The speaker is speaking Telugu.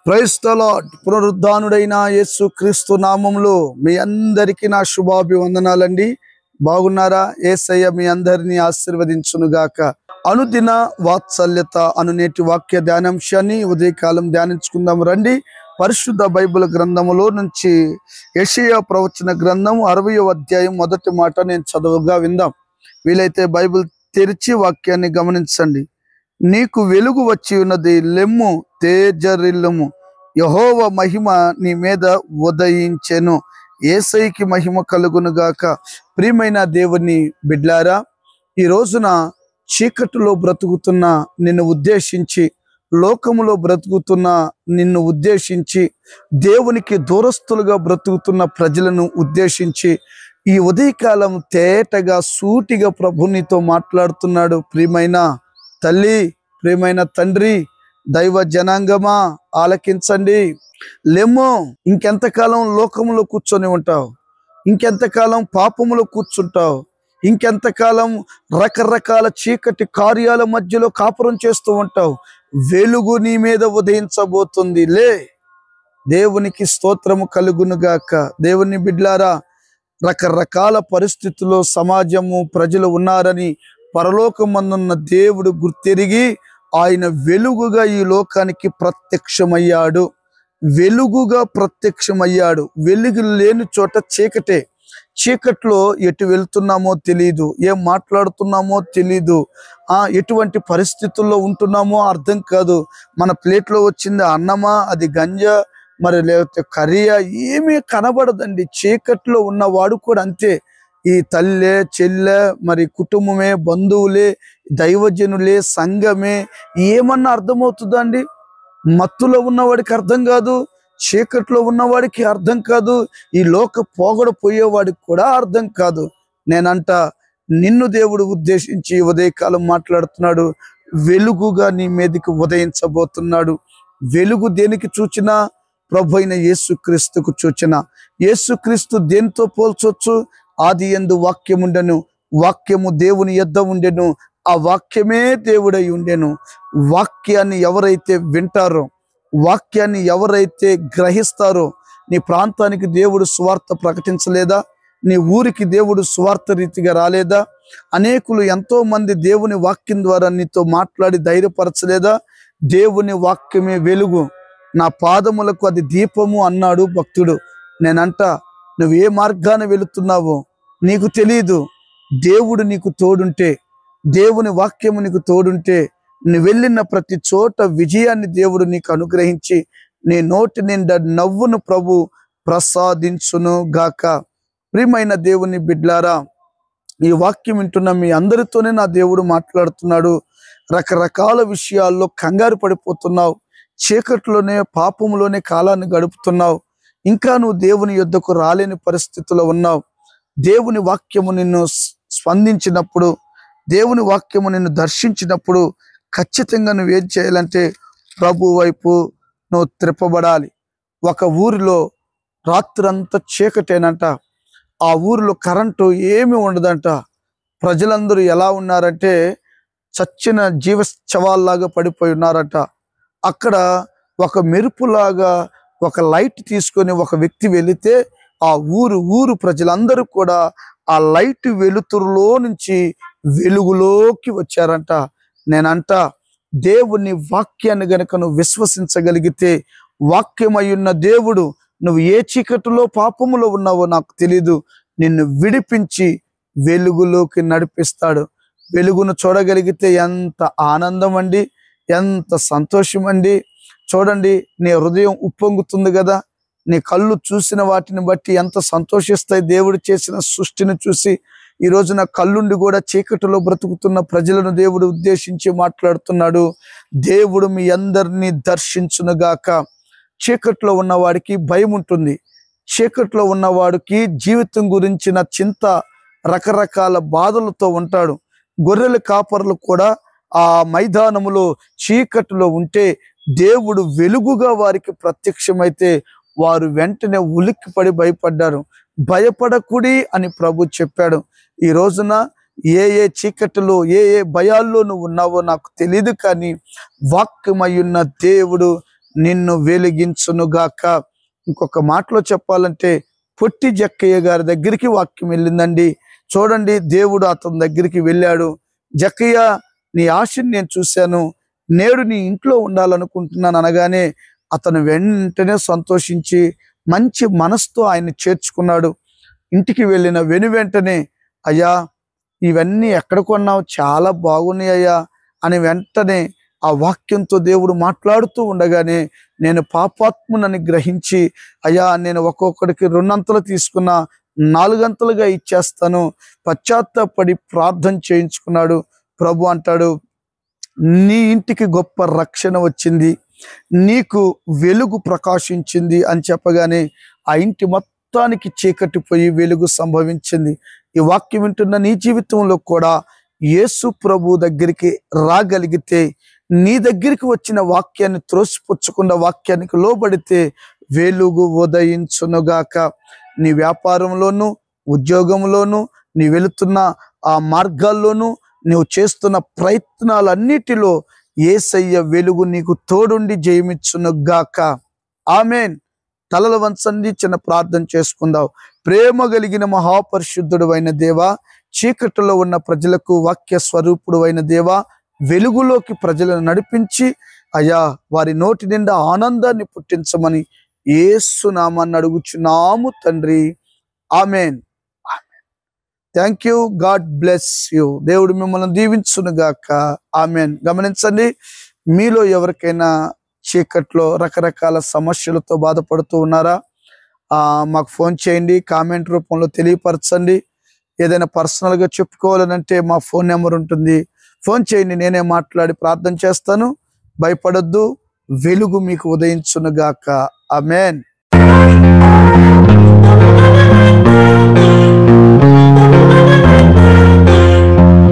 Praise the Lord. పునరుద్ధానుడైన యేసు క్రీస్తు నామములో మీ అందరికీ నా శుభాభివందనాలండి. బాగున్నారా? యేసయ్య మీ అందరినీ ఆశీర్వదించునుగాక. అనుదిన వాత్సల్యత అను నేటి వాక్య ధ్యానాంశాన్ని ఉదయకాలం ధ్యానించుకుందాం రండి. పరిశుద్ధ బైబిల్ గ్రంథములో నుంచి యెషయా ప్రవచన గ్రంథం 60వ అధ్యాయం మొదటి మాట నేను చదువుగా విందాం. వీలైతే బైబిల్ తెరిచి వాక్యాన్ని గమనించండి. నీకు వెలుగు వచ్చి ఉన్నది, లెమ్ము, తేజరిల్లుము, యెహోవా మహిమ నీ మీద ఉదయించెను. యేసయ్యకి మహిమ కలుగును గాక. ప్రియమైన దేవుని బిడ్లారా, ఈ రోజున చీకటిలో బ్రతుకుతున్న నిన్ను ఉద్దేశించి, లోకములో బ్రతుకుతున్న నిన్ను ఉద్దేశించి, దేవునికి దూరస్తులుగా బ్రతుకుతున్న ప్రజలను ఉద్దేశించి ఈ ఉదయకాలం తేటగా సూటిగా ప్రభు నీతో మాట్లాడుతున్నాడు. ప్రియమైన తల్లి, ప్రియమైన తండ్రి, దైవ జనాంగమా ఆలకించండి. లెమ్మో, ఇంకెంతకాలం లోకములో కూర్చొని ఉంటావు? ఇంకెంతకాలం పాపములో కూర్చుంటావు? ఇంకెంతకాలం రకరకాల చీకటి కార్యాల మధ్యలో కాపురం చేస్తూ ఉంటావు? వెలుగు నీ మీద ఉదయించబోతుంది. లే, దేవునికి స్తోత్రము కలుగునుగాక. దేవుని బిడ్లారా, రకరకాల పరిస్థితుల్లో సమాజము ప్రజలు ఉన్నారని పరలోకమందున్న దేవుడు గుర్తెరిగి ఆయన వెలుగుగా ఈ లోకానికి ప్రత్యక్షమయ్యాడు. వెలుగుగా ప్రత్యక్షమయ్యాడు. వెలుగు లేని చోట చీకటే. చీకట్లో ఎటు వెళ్తున్నామో తెలీదు, ఏం మాట్లాడుతున్నామో తెలీదు, ఎటువంటి పరిస్థితుల్లో ఉంటున్నామో అర్థం కాదు. మన ప్లేట్లో వచ్చింది అన్నమా, అది గంజా, మరి లేకపోతే కర్రీయా, ఏమీ కనబడదండి. చీకట్లో ఉన్నవాడు కూడా అంతే. ఈ తల్లే, చెల్లె, మరి కుటుంబమే, బంధువులే, దైవజనులే, సంఘమే, ఏమన్నా అర్థమవుతుందా అండి? మత్తులో ఉన్నవాడికి అర్థం కాదు, చీకట్లో ఉన్నవాడికి అర్థం కాదు, ఈ లోక పోగడ పోయేవాడికి కూడా అర్థం కాదు. నేనంట, నిన్ను దేవుడు ఉద్దేశించి ఉదయకాలం మాట్లాడుతున్నాడు. వెలుగుగా నీ మీదకి ఉదయించబోతున్నాడు. వెలుగు దేనికి సూచన? ప్రభు అయిన యేసుక్రీస్తుకు సూచన. యేసుక్రీస్తు దేనితో పోల్చొచ్చు? ఆది యందు వాక్యముండెను, వాక్యము దేవుని యొద్ద ఉండెను, ఆ వాక్యమే దేవుడై ఉండెను. వాక్యాన్ని ఎవరైతే వింటారో, వాక్యాన్ని ఎవరైతే గ్రహిస్తారో, నీ ప్రాంతానికి దేవుడు సువార్త ప్రకటించలేదా? నీ ఊరికి దేవుడు సువార్త రీతిగా రాలేదా? అనేకులు ఎంతో మంది దేవుని వాక్యం ద్వారా నీతో మాట్లాడి ధైర్యపరచలేదా? దేవుని వాక్యమే వెలుగు, నా పాదములకు అది దీపము అన్నాడు భక్తుడు. నేనంట, నువ్వు ఏ మార్గాన వెళుతున్నావో నీకు తెలీదు. దేవుడు నీకు తోడుంటే, దేవుని వాక్యము నీకు తోడుంటే, నువ్వు వెళ్ళిన ప్రతి చోట విజయాన్ని దేవుడు నీకు అనుగ్రహించి నీ నోటి నిండా నవ్వును ప్రభు ప్రసాదించును గాక. ప్రియమైన దేవుని బిడ్లారా, ఈ వాక్యం వింటున్న మీ అందరితోనే నా దేవుడు మాట్లాడుతున్నాడు. రకరకాల విషయాల్లో కంగారు పడిపోతున్నావు, చీకట్లోనే పాపములోనే కాలాన్ని గడుపుతున్నావు, ఇంకా నువ్వు దేవుని యొద్దకు రాలేని పరిస్థితిలో ఉన్నావు. దేవుని వాక్యము నిన్ను స్పందించినప్పుడు, దేవుని వాక్యము నిన్ను దర్శించినప్పుడు ఖచ్చితంగా నువ్వేం చేయాలంటే ప్రభు వైపు నువ్వు త్రిప్పబడాలి. ఒక ఊరిలో రాత్రంతా చీకటేనంట. ఆ ఊరిలో కరెంటు ఏమీ ఉండదంట. ప్రజలందరూ ఎలా ఉన్నారంటే చచ్చిన జీవశవాల్లాగా పడిపోయి ఉన్నారంట. అక్కడ ఒక మెరుపులాగా ఒక లైట్ తీసుకొని ఒక వ్యక్తి వెళితే ఆ ఊరు ప్రజలందరూ కూడా ఆ లైట్ వెలుతురులో నుంచి వెలుగులోకి వచ్చారంట. నేనంట, దేవుని వాక్యాన్ని గనుక నువ్వు విశ్వసించగలిగితే, వాక్యమయ్యున్న దేవుడు, నువ్వు ఏ చీకటిలో పాపములో ఉన్నావో నాకు తెలీదు, నిన్ను విడిపించి వెలుగులోకి నడిపిస్తాడు. వెలుగును చూడగలిగితే ఎంత ఆనందం అండి, ఎంత సంతోషం అండి. చూడండి, నీ హృదయం ఉప్పొంగుతుంది కదా. నీ కళ్ళు చూసిన వాటిని బట్టి ఎంత సంతోషిస్తాయి. దేవుడు చేసిన సృష్టిని చూసి ఈ రోజున కళ్ళుండి కూడా చీకటిలో బ్రతుకుతున్న ప్రజలను దేవుడు ఉద్దేశించి మాట్లాడుతున్నాడు. దేవుడు మీ అందరినీ దర్శించునుగాక. చీకట్లో ఉన్నవాడికి భయం ఉంటుంది. చీకట్లో ఉన్నవాడికి జీవితం గురించిన చింత, రకరకాల బాధలతో ఉంటాడు. గొర్రెల కాపరులు కూడా ఆ మైదానములో చీకటిలో ఉంటే దేవుడు వెలుగుగా వారికి ప్రత్యక్షమైతే వారు వెంటనే ఉలిక్కిపడి భయపడ్డారు. భయపడకుడి అని ప్రభు చెప్పాడు. ఈ రోజున ఏ చీకటిలో ఏ భయాల్లో నువ్వు ఉన్నావో నాకు తెలియదు, కానీ వాక్యమయ్యున్న దేవుడు నిన్ను వెలిగించునుగాక. ఇంకొక మాటలో చెప్పాలంటే పొట్టి జక్కయ్య గారి దగ్గరికి వాక్యం వెళ్ళిందండి. చూడండి, దేవుడు అతని దగ్గరికి వెళ్ళాడు. జక్కయ్య, నీ ఆశని నేను చూశాను, నేడు నీ ఇంట్లో ఉండాలనుకుంటున్నాను అనగానే అతను వెంటనే సంతోషించి మంచి మనసుతో ఆయన్ని చేర్చుకున్నాడు. ఇంటికి వెళ్ళిన వెంటనే, అయ్యా ఇవన్నీ ఎక్కడ కొన్నావు, చాలా బాగున్నాయి అయ్యా అని వెంటనే ఆ వాక్యంతో దేవుడు మాట్లాడుతూ ఉండగానే, నేను పాపాత్మునని గ్రహించి, అయ్యా నేను ఒక్కొక్కడికి 2 అంతలు తీసుకున్నా 4 అంతలుగా ఇచ్చేస్తాను, పశ్చాత్తాపడి ప్రార్థన చేయించుకున్నాడు. ప్రభు అంటాడు, నీ ఇంటికి గొప్ప రక్షణ వచ్చింది, నీకు వెలుగు ప్రకాశించింది అని చెప్పగానే ఆ ఇంటి మొత్తానికి చీకటి పోయి వెలుగు సంభవించింది. ఈ వాక్యం వింటున్న నీ జీవితంలో కూడా యేసు ప్రభు దగ్గరికి రాగలిగితే, నీ దగ్గరికి వచ్చిన వాక్యాన్ని త్రోసిపుచ్చకుండా వాక్యానికి లోబడితే వెలుగు ఉదయించునుగాక. నీ వ్యాపారంలోను, ఉద్యోగంలోను, నీ వెళుతున్న ఆ మార్గాల్లోనూ, నువ్వు చేస్తున్న ప్రయత్నాలన్నిటిలో యేసయ్య వెలుగు నీకు తోడుండి జయమిచ్చునుగాక. ఆమేన్. తలలు వంచండి, చిన్న ప్రార్థన చేసుకుందాం. ప్రేమ కలిగిన మహాపరిశుద్ధుడు అయిన దేవా, చీకటిలో ఉన్న ప్రజలకు వాక్య స్వరూపుడు అయిన దేవా, వెలుగులోకి ప్రజలను నడిపించి అయ్యా వారి నోటి నిండా ఆనందాన్ని పుట్టించమని యేసు నామమున అడుగుచున్నాము తండ్రి. Amen. Thank you. God bless you. దేవుడు మిమ్మల్ని దీవించునుగాక. ఆమేన్. గమనించండి, మీలో ఎవరికైనా చీకట్లో రకరకాల సమస్యలతో బాధపడుతూ ఉన్నారా? మాకు ఫోన్ చేయండి, కామెంట్ రూపంలో తెలియపరచండి. ఏదైనా పర్సనల్గా చెప్పుకోవాలనంటే మా ఫోన్ నెంబర్ ఉంటుంది, ఫోన్ చేయండి, నేనే మాట్లాడి ప్రార్థన చేస్తాను. భయపడొద్దు, వెలుగు మీకు ఉదయించునుగాక. ఆమేన్.